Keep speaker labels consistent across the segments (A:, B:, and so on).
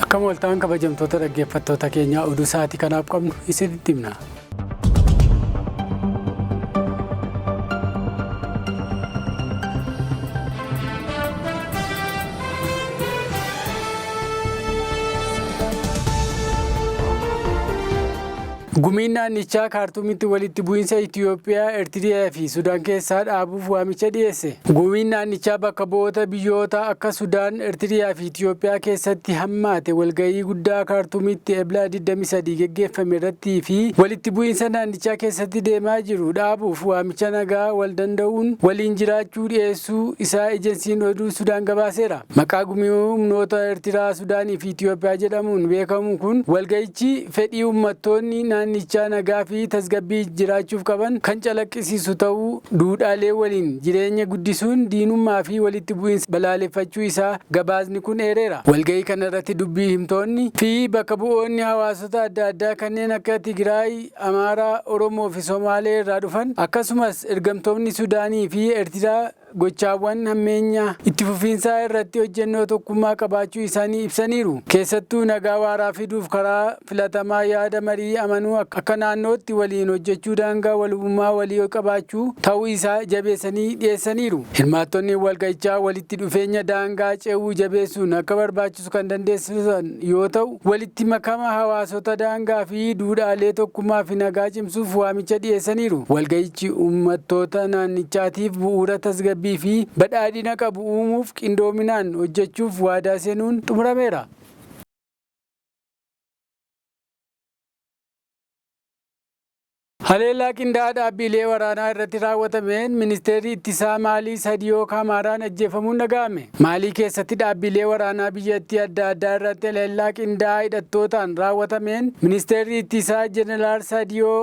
A: Akkam waltaan kabajamtoota dhaggeeffattoota keenyaa oduu sa'aatii kanaaf qabnu isinitti himna. Gumiin naannichaa kaartuumitti walitti bu'iinsa Itiyoophiyaa, Eertiriyaa fi Sudaan keessaa dhaabuuf waamicha dhiyeesse. Gumiin naannichaa bakka bu'oota biyyoota akka Sudaan, Eertiriyaa fi Itiyoophiyaa keessatti hammaate walgahii guddaa kaartuumitti Eebila 23 geggeeffame irratti fi walitti bu'iinsa naannichaa keessatti deemaa jiru dhaabuuf waamicha nagaa wal danda'uun waliin jiraachuu dhiyeessuu isaa ejensiin oduu Sudaan gabaaseera. Maqaa gumii humnoota Eertiraa, Sudaanii fi Itiyoophiyaa jedhamuun beekamu kun walgahichi fedhii uummattoonni naannichaa nagaa fi tasgabbii jiraachuuf qaban kan calaqqisiisu ta'uu duudhaalee waliin jireenya guddisuun diinummaa fi walitti bu'iinsa balaaleffachuu isaa gabaasni kun eereera. Walgahii kana irratti dubbii himtoonni fi bakka bu'oonni hawaasota adda addaa kanneen akka Tigraay, Amaaraa, Oromoo fi Somaalee irraa dhufan akkasumas ergamtoonni Sudaanii fi Eertiraa gochaawwan hammeenyaa itti fufiinsaa irratti hojjennoo tokkummaa qabaachuu isaanii ibsaniiru. Keessattuu nagaa waaraa fiduuf karaa filatamaa yaada marii amanuu akka naannootti waliin hojjechuu daangaa walhubummaa walii qabaachuu ta'uu isaa jabeessanii dhiyeessaniiru. Hirmaattonni walgahichaa walitti dhufeenya daangaa ce'uu jabeessuun akka barbaachisu kan dandeessisan yoo ta'u, walitti makama hawaasota daangaa fi duudhaalee tokkummaa fi nagaa cimsuuf waamicha dhiyeessaniiru. Walgahichi uummattoota naannichaatiif bu'uura tasgabbii fi badhaadhina qabu uumuuf qindoominaan hojjechuuf waadaa seenuun xumurameera. Haleellaa qindaa'aa dhaabbilee waraanaa irratti raawwatameen ministeerri ittisaa Maalii Sadiyoo Kaamaraan ajjeefamuun dhaga'ame. Maalii keessatti dhaabbilee waraanaa biyyattii adda addaa irratti haleellaa qindaa'aa hidhattootaan raawwatameen ministeerri ittisaa Jeneraal Sadiyoo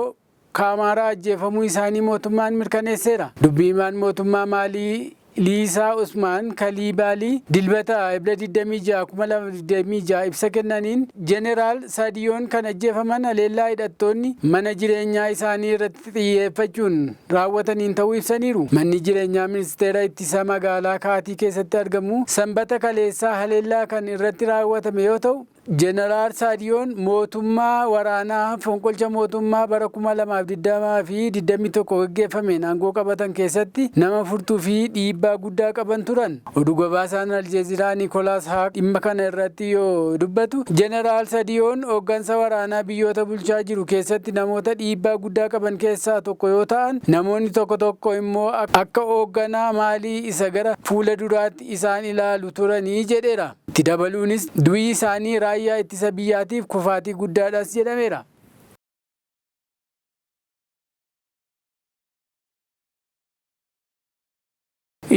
A: Kaamaraa ajjeefamuu isaanii mootummaan mirkaneesseera. Dubbii himaan mootummaa Maalii Liisaa Usmaan Kaliibaalii dilbata Eebila 26 2026 ibsa kennaniin Jeneraal Sadiyoon kan ajjeefaman haleellaa hidhattoonni mana jireenyaa isaanii irratti xiyyeeffachuun raawwataniin ta'uu ibsaniiru. Manni jireenyaa ministeera ittisa magaalaa Kaatii keessatti argamu sanbata kaleessaa haleellaa kan irratti raawwatame yoo ta'u, Jeneraal Sadiyoon mootummaa waraanaa fonqolcha mootummaa bara 2020 fi 21 geggeeffameen aangoo qabatan keessatti nama furtuu fi dhiibbaa guddaa qaban turan. Oduu gabaasaan Aljeeziraa Nikolaas Haaq dhimma kana irratti yoo dubbatu, Jeneraal Sadiyoon hooggansa waraanaa biyyoota bulchaa jiru keessatti namoota dhiibbaa guddaa qaban keessaa tokko yoo ta'an, namoonni tokko tokko immoo akka hoogganaa Maalii isa gara fuula duraatti isaan ilaalu turanii jedheera. Itti dabaluunis du'i isaanii raayyaa ittisa biyyaatiif kufaatii guddaadhas jedhameera.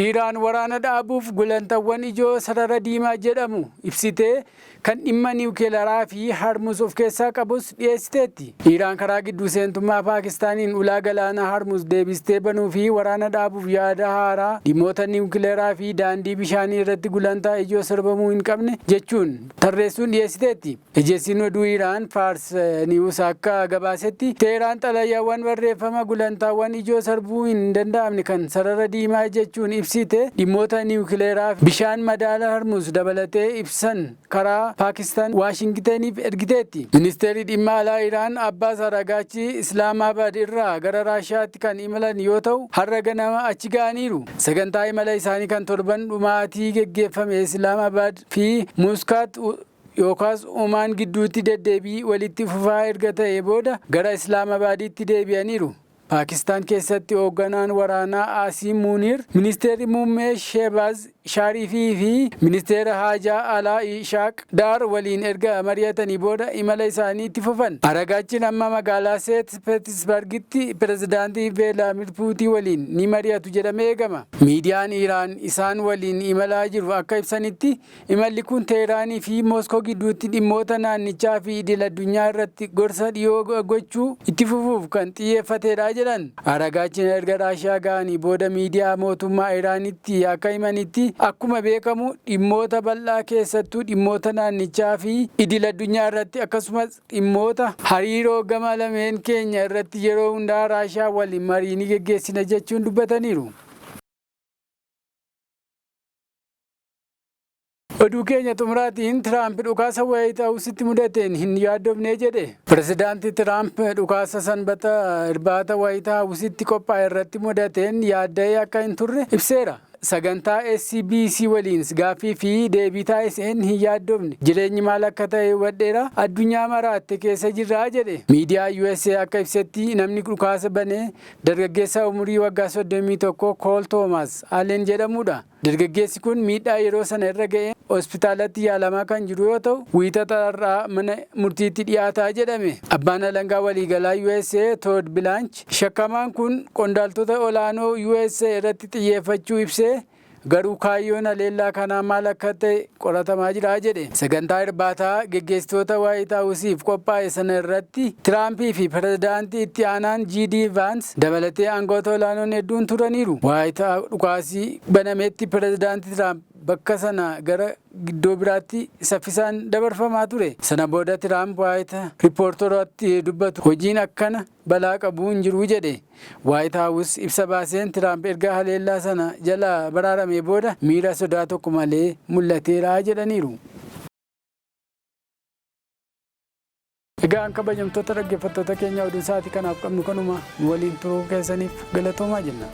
A: Iraan waraana dhaabuuf gulantaawwan ijoo sarara diimaa jedhamu ibsitee kan dhimma niwukileeraa fi Harmuz of keessaa qabus dhiyeessiteetti. Iraan karaa gidduu seentummaa Paakistaaniin ulaa galaana Harmuz deebistee banuu fi waraana dhaabuuf yaada haaraa dhimmoota niwukileeraa fi daandii bishaanii irratti gulantaa ijoo sarbamuu hin qabne jechuun tarreessuun dhiyeessiteetti. Ejensiin oduu Iraan Faars Niwus akka gabaasetti Teheraan xalayaawwan barreeffama gulantaawwan ijoo sarbuu hin danda'amne kan sarara diimaa jechuun ibsite dhimmoota niwukileeraa bishaan madaala Harmuz dabalatee ibsan karaa Paakistaan Waashingitaniif ergiteetti. Ministeerri dhimma alaa Iraan Abbaas Aragaachi Islaamaabad irraa gara Raashiyaatti kan imalan yoo ta'u, har'a ganama achi ga'aniiru. Sagantaa imala isaanii kan torban dhumaatii geggeeffame Islaamaabad fi Muskaat yookaas Omaan gidduutti deddeebii walitti fufaa erga ta'ee booda gara Islaamaabaditti deebi'aniiru. Paakistaan keessatti hoogganaan waraanaa Asiim Muniir, ministeerri muummee Sheebaz Shaariifii fi ministeera haajaa alaa Ishaaq Daar waliin erga mari'atanii booda imala isaanii itti fufan. Aragaachiin amma magaalaa Seet Peetersbargitti pirezidaantii Vilaadimiir Puutiin waliin ni mari'atu jedhamee eegama. Miidiyaan Iraan isaan waliin imalaa jiru akka ibsanitti imalli kun Teeraanii fi Mooskoo gidduutti dhimmoota naannichaa fi idil addunyaa irratti gorsa dhiyoo gochuu itti fufuuf kan xiyyeeffatedha jedhan. Aragaachiin erga Raashiyaa ga'anii booda miidiyaa mootummaa Iraanitti akka himanitti akkuma beekamu dhimmoota bal'aa keessattuu dhimmoota naannichaa fi idil addunyaa irratti akkasumas dhimmoota hariiroo gama lameen keenya irratti yeroo hundaa Raashiyaa waliin marii ni geggeessina jechuun dubbataniiru. Oduu keenya xumuraatiin Tiraamp dhukaasa Waayit Haawusitti mudateen hin yaadofne jedhe. Pirezidaantii Tiraamp dhukaasa sanbata irbaata Waayit Haawusitti qophaa'e irratti mudateen yaadda'ee akka hin turre ibseera. Sagantaa SBC waliin gaaffii fi deebii taasiseen hin yaadofne jireenyi maal akka ta'e hubadheera addunyaa maraatti keessa jirra jedhe. Miidiyaa USA akka ibsetti namni dhukaasa banee dargaggeessa umurii waggaa 31 Kool Toomaas Allen jedhamudha. Dargaggeessi kun miidhaa yeroo sana irra ga'e hospitaalatti yaalamaa kan jiru yoo ta'u wiixata irraa mana murtiitti dhiyaataa jedhame. Abbaan alangaa waliigalaa USA Todd Blanche shakkamaan kun qondaaltota olaanoo USA irratti xiyyeeffachuu ibsee garuu kaayyoon haleellaa kanaa maal akka ta'e qoratamaa jira jedhe. Sagantaa irbaataa geggeessitoota Waayit Haawusiif qophaa'e sana irratti Tiraampii fi pirezidaantii itti aanaan JD Vance dabalatee aangawoota olaanoon hedduun turaniiru. Waayit dhukaasii banametti pirezidaantii Tiraamp bakka sana gara iddoo biraatti saffisaan dabarfamaa ture. Sana booda Tiraamp Waayit riippoortorootatti dubbatu hojiin akkana balaa qabu hin jiru jedhe. Waayit Haawus ibsa baaseen Tiraamp erga haleellaa sana jalaa baraaramee booda miira sodaa tokko malee mul'ateera jedhaniiru. Egaan kabajamtoota dhaggeeffattoota keenya oduu isaatii kanaaf qabnu kanuma waliin turuu keessaniif galatoomaa jenna.